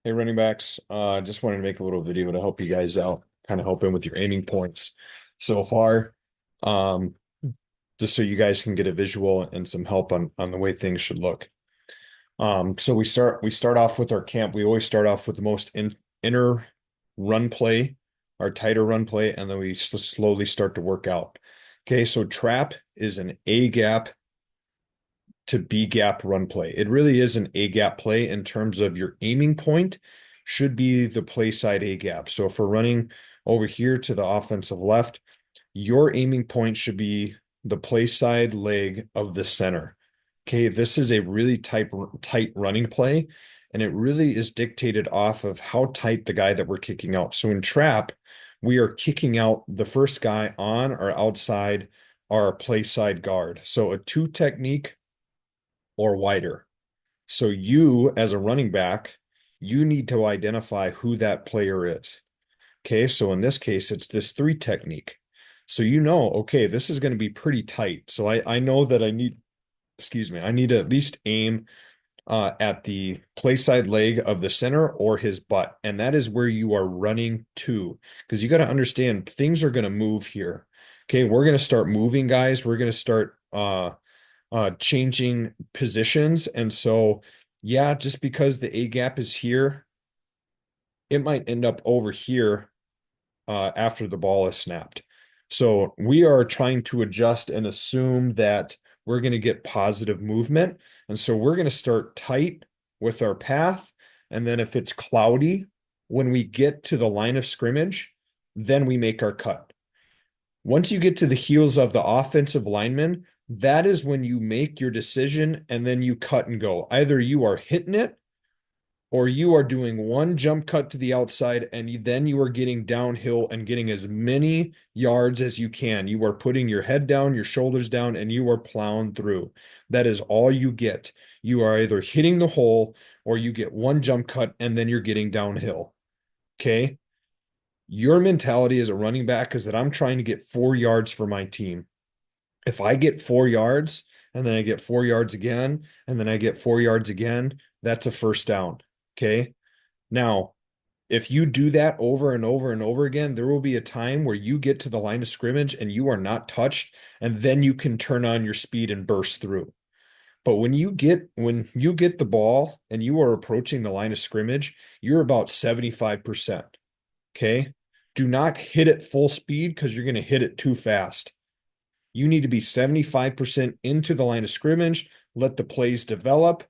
Hey, running backs. Just wanted to make a little video to help you guys out, kind of help in with your aiming points so far. Um, just so you guys can get a visual and some help on the way things should look. So we start off with our camp. We always start off with the most inner run play, our tighter run play, and then we slowly start to work out. Okay, so trap is an A gap to B gap run play. It really is an A gap play in terms of your aiming point should be the play side A gap. So if we're running over here to the offensive left, your aiming point should be the play side leg of the center. Okay, this is a really tight running play, and it really is dictated off of how tight the guy that we're kicking out. So in trap, we are kicking out the first guy on or outside our play side guard. So a two technique or wider. So you, as a running back, you need to identify who that player is. Okay, so in this case, it's this three technique. So you know, okay, this is going to be pretty tight. So I know that I need, excuse me, I need to at least aim at the play side leg of the center or his butt. And that is where you are running to. Because you got to understand things are going to move here. Okay, we're going to start moving, guys. We're going to start changing positions. And so, yeah, just because the A gap is here, it might end up over here after the ball is snapped. So we are trying to adjust and assume that we're going to get positive movement. And so we're going to start tight with our path. And then if it's cloudy, when we get to the line of scrimmage, then we make our cut. Once you get to the heels of the offensive lineman, that is when you make your decision and then you cut and go. Either you are hitting it or you are doing one jump cut to the outside and then you are getting downhill and getting as many yards as you can. You are putting your head down, your shoulders down, and you are plowing through. That is all you get. You are either hitting the hole or you get one jump cut and then you're getting downhill. Okay. Your mentality as a running back is that I'm trying to get 4 yards for my team. If I get 4 yards and then I get 4 yards again and then I get 4 yards again, that's a first down. Okay. Now, if you do that over and over and over again, there will be a time where you get to the line of scrimmage and you are not touched, and then you can turn on your speed and burst through. But when you get the ball and you are approaching the line of scrimmage, you're about 75%. Okay. Do not hit it full speed because you're going to hit it too fast. You need to be 75% into the line of scrimmage, let the plays develop.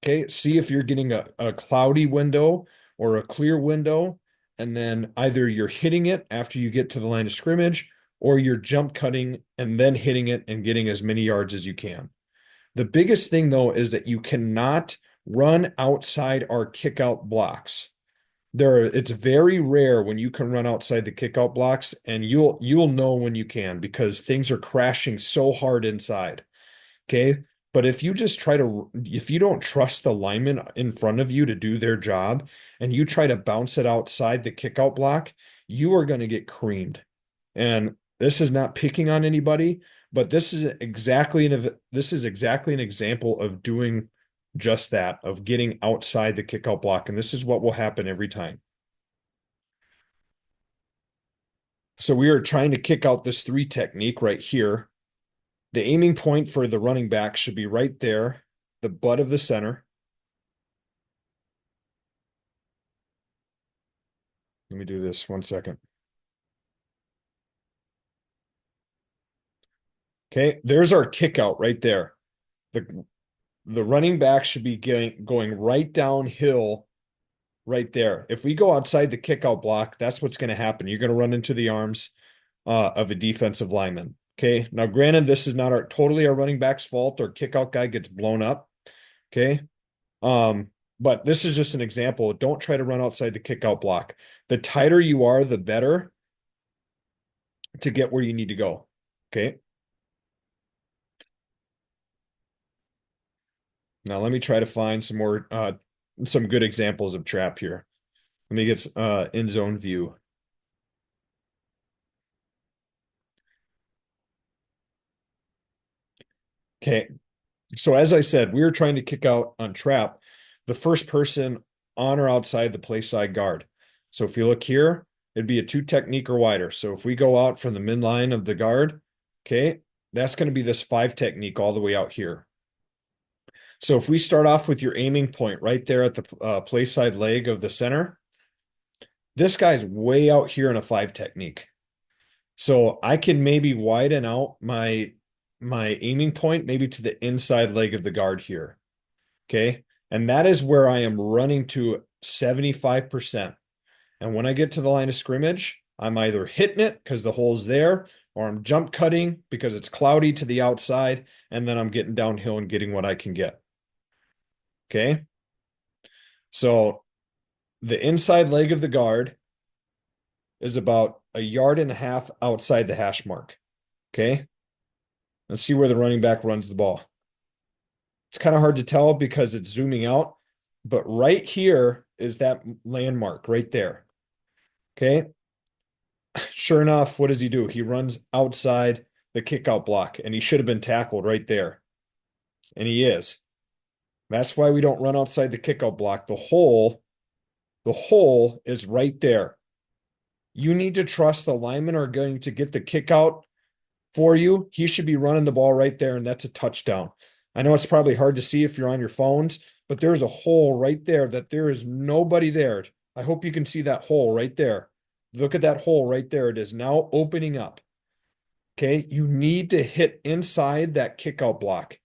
Okay. See if you're getting a cloudy window or a clear window. And then either you're hitting it after you get to the line of scrimmage or you're jump cutting and then hitting it and getting as many yards as you can. The biggest thing, though, is that you cannot run outside our kick out blocks. It's very rare when you can run outside the kickout blocks, and you'll know when you can because things are crashing so hard inside. Okay. But if you don't trust the lineman in front of you to do their job and you try to bounce it outside the kickout block, you are going to get creamed. And this is not picking on anybody, but this is exactly an example of doing just that, of getting outside the kickout block. And this is what will happen every time. So we are trying to kick out this three technique right here. The aiming point for the running back should be right there, the butt of the center. Let me do this 1 second. Okay, there's our kick out right there. The the running back should be going right downhill right there. If we go outside the kick out block, that's what's going to happen. You're going to run into the arms of a defensive lineman. Okay. Now, granted, this is not totally our running back's fault. Our kick out guy gets blown up. Okay. Um, but this is just an example. Don't try to run outside the kick out block. The tighter you are, the better to get where you need to go. Okay. Now let me try to find some good examples of trap here. Let me get end zone view. Okay. So as I said, we were trying to kick out on trap. the first person on or outside the play side guard. So if you look here, it'd be a two technique or wider. So if we go out from the midline of the guard, okay, that's going to be this five technique all the way out here. So if we start off with your aiming point right there at the play side leg of the center, this guy's way out here in a five technique. So I can maybe widen out my aiming point maybe to the inside leg of the guard here. Okay. And that is where I am running to 75%. And when I get to the line of scrimmage, I'm either hitting it because the hole's there, or I'm jump cutting because it's cloudy to the outside, and then I'm getting downhill and getting what I can get. Okay. So the inside leg of the guard is about a yard and a half outside the hash mark. Okay. Let's see where the running back runs the ball. It's kind of hard to tell because it's zooming out, but right here is that landmark right there. Okay. Sure enough, what does he do? He runs outside the kickout block, and he should have been tackled right there. And he is. That's why we don't run outside the kickout block. The hole is right there. You need to trust the linemen are going to get the kick out for you. He should be running the ball right there, and that's a touchdown. I know it's probably hard to see if you're on your phones, but there's a hole right there that there is nobody there. I hope you can see that hole right there. Look at that hole right there. It is now opening up. Okay. You need to hit inside that kickout block.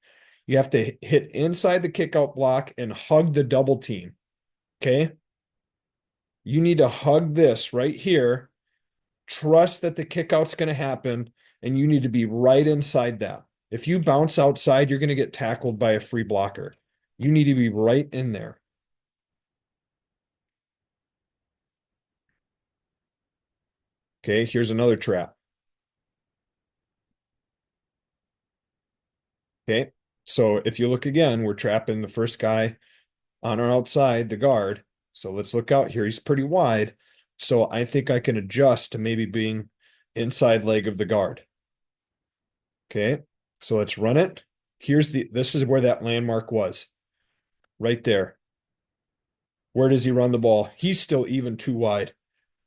You have to hit inside the kickout block and hug the double team. Okay. You need to hug this right here. Trust that the kickout's going to happen, and you need to be right inside that. If you bounce outside, you're going to get tackled by a free blocker. You need to be right in there. Okay, here's another trap. Okay, so if you look again, we're trapping the first guy on or outside the guard. So let's look out here. He's pretty wide. So I think I can adjust to maybe being inside leg of the guard. Okay, so let's run it. This is where that landmark was, right there. Where does he run the ball? He's still even too wide.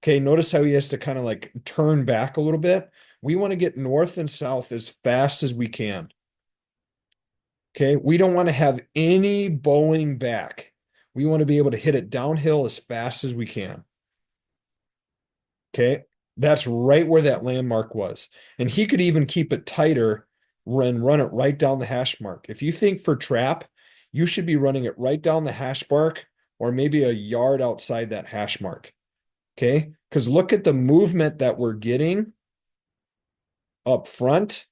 Okay, notice how he has to kind of like turn back a little bit. We want to get north and south as fast as we can. Okay, we don't want to have any bowing back. We want to be able to hit it downhill as fast as we can. Okay, that's right where that landmark was. And he could even keep it tighter and run it right down the hash mark. If you think for trap, you should be running it right down the hash mark or maybe a yard outside that hash mark. Okay, because look at the movement that we're getting up front.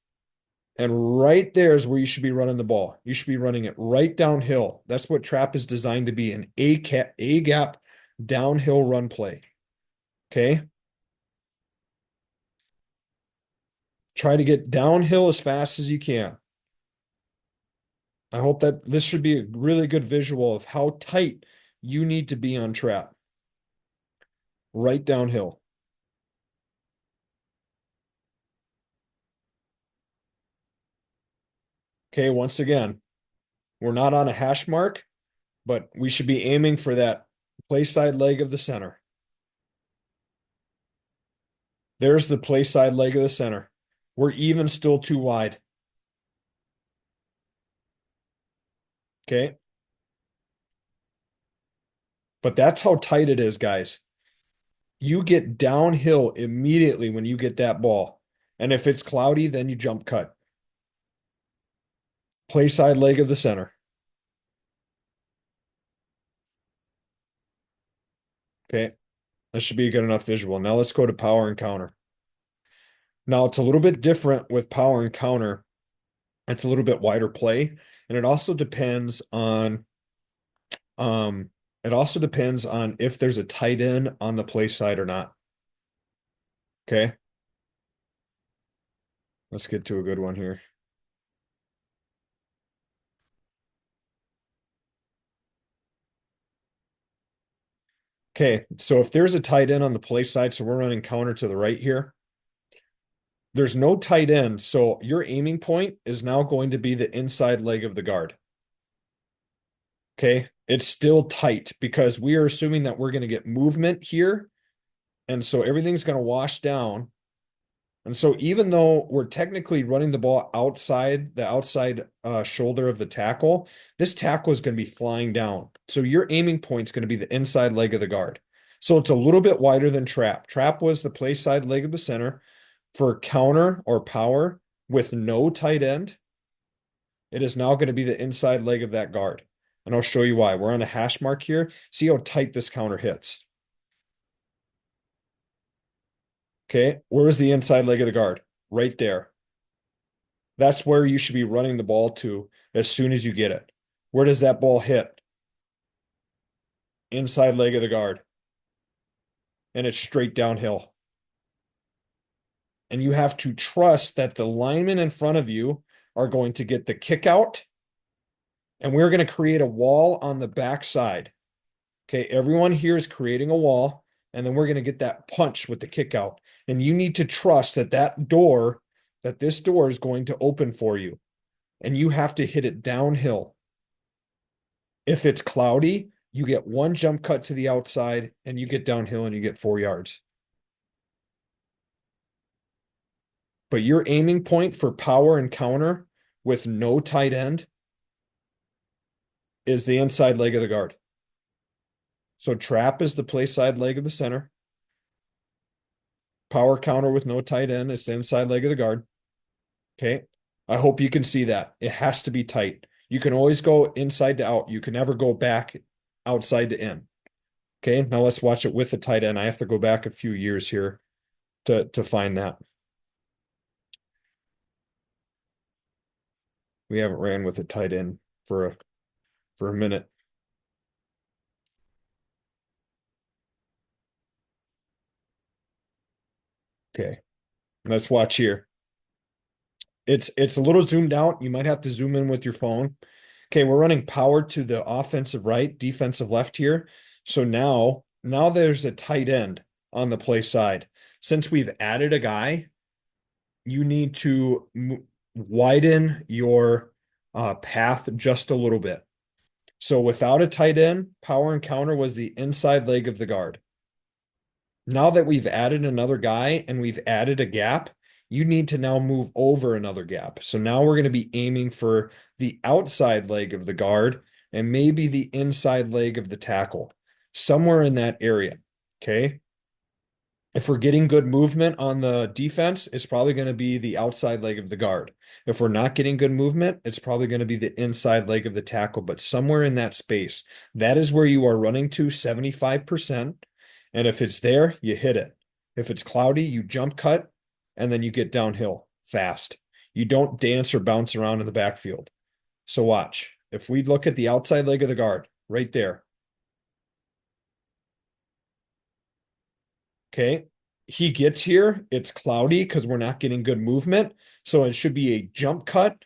And right there is where you should be running the ball. You should be running it right downhill. That's what trap is designed to be, an A gap downhill run play. Okay. Try to get downhill as fast as you can. I hope that this should be a really good visual of how tight you need to be on trap. Right downhill. Okay, once again, we're not on a hash mark, but we should be aiming for that play side leg of the center. There's the play side leg of the center. We're even still too wide. Okay. But that's how tight it is, guys. You get downhill immediately when you get that ball. And if it's cloudy, then you jump cut. Play side leg of the center. Okay. That should be a good enough visual. Now let's go to power and counter. Now it's a little bit different with power and counter. It's a little bit wider play. And um it also depends on if there's a tight end on the play side or not. Okay. Let's get to a good one here. Okay, so if there's a tight end on the play side, so we're running counter to the right here. There's no tight end, so your aiming point is now going to be the inside leg of the guard. Okay, It's still tight because we are assuming that we're going to get movement here. And so everything's going to wash down. And so even though we're technically running the ball outside the outside shoulder of the tackle, this tackle is going to be flying down. So your aiming point is going to be the inside leg of the guard. So it's a little bit wider than trap. Trap was the play side leg of the center. For counter or power with no tight end, it is now going to be the inside leg of that guard. And I'll show you why. We're on a hash mark here. See how tight this counter hits. Okay, where is the inside leg of the guard? Right there. That's where you should be running the ball to as soon as you get it. Where does that ball hit? Inside leg of the guard. And it's straight downhill. And you have to trust that the linemen in front of you are going to get the kick out. And we're going to create a wall on the backside. Okay, everyone here is creating a wall. And then we're going to get that punch with the kick out. And you need to trust that this door is going to open for you. And you have to hit it downhill. If it's cloudy, you get one jump cut to the outside and you get downhill and you get 4 yards. But your aiming point for power and counter with no tight end is the inside leg of the guard. So trap is the play side leg of the center. Power counter with no tight end is the inside leg of the guard. Okay. I hope you can see that. It has to be tight. You can always go inside to out. You can never go back outside to in. Okay. Now let's watch it with the tight end. I have to go back a few years here to find that. We haven't ran with a tight end for a minute. Okay. Let's watch here. It's a little zoomed out. You might have to zoom in with your phone. Okay, we're running power to the offensive right, defensive left here. So now there's a tight end on the play side. Since we've added a guy, you need to widen your path just a little bit. So without a tight end, power and counter was the inside leg of the guard. Now that we've added another guy and we've added a gap, you need to now move over another gap. So now we're going to be aiming for the outside leg of the guard and maybe the inside leg of the tackle, somewhere in that area. Okay. If we're getting good movement on the defense, it's probably going to be the outside leg of the guard. If we're not getting good movement, it's probably going to be the inside leg of the tackle, but somewhere in that space. That is where you are running to 75%. And if it's there, you hit it. If it's cloudy, you jump cut and then you get downhill fast. You don't dance or bounce around in the backfield. So watch. If we look at the outside leg of the guard, right there. Okay. He gets here. It's cloudy because we're not getting good movement. So it should be a jump cut.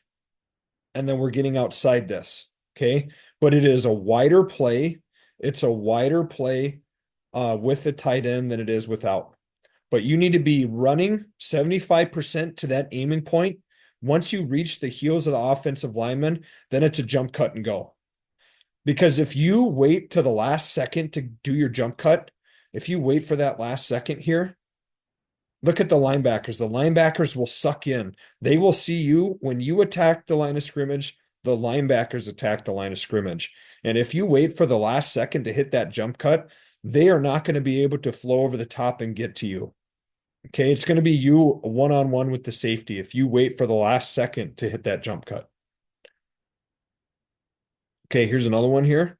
And then we're getting outside this. Okay. But it is a wider play. It's a wider play with the tight end than it is without. But you need to be running 75% to that aiming point. Once you reach the heels of the offensive lineman, then it's a jump cut and go. Because if you wait to the last second to do your jump cut, if you wait for that last second here, look at the linebackers. The linebackers will suck in. They will see you when you attack the line of scrimmage, the linebackers attack the line of scrimmage. And if you wait for the last second to hit that jump cut, they are not going to be able to flow over the top and get to you. Okay, it's going to be you one-on-one with the safety if you wait for the last second to hit that jump cut. Okay, here's another one here.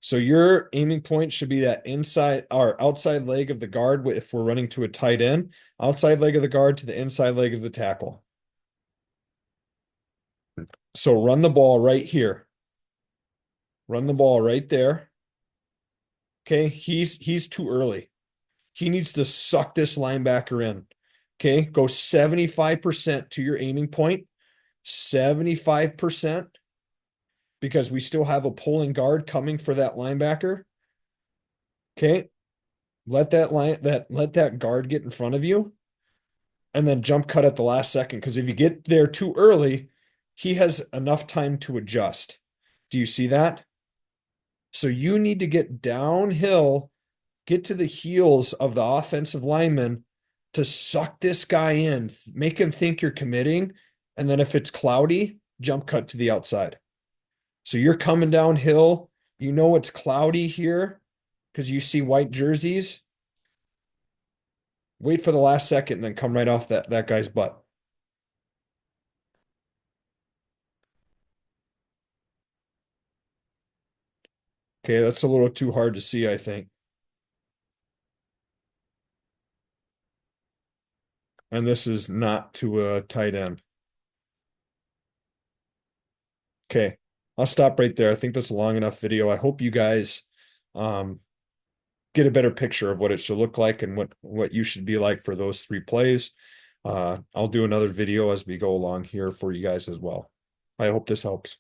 So your aiming point should be that inside or outside leg of the guard if we're running to a tight end, outside leg of the guard to the inside leg of the tackle. So run the ball right here. Run the ball right there. Okay, he's too early. He needs to suck this linebacker in. Okay, go 75% to your aiming point. 75%. Because we still have a pulling guard coming for that linebacker. Okay. Let that guard get in front of you and then jump cut at the last second. Because if you get there too early, he has enough time to adjust. Do you see that? So you need to get downhill, get to the heels of the offensive lineman to suck this guy in, make him think you're committing. And then if it's cloudy, jump cut to the outside. So you're coming downhill. You know it's cloudy here because you see white jerseys. Wait for the last second and then come right off that guy's butt. Okay, that's a little too hard to see, I think. And this is not to a tight end. Okay, I'll stop right there. I think that's a long enough video. I hope you guys um, get a better picture of what it should look like and what you should be like for those three plays. I'll do another video as we go along here for you guys as well. I hope this helps.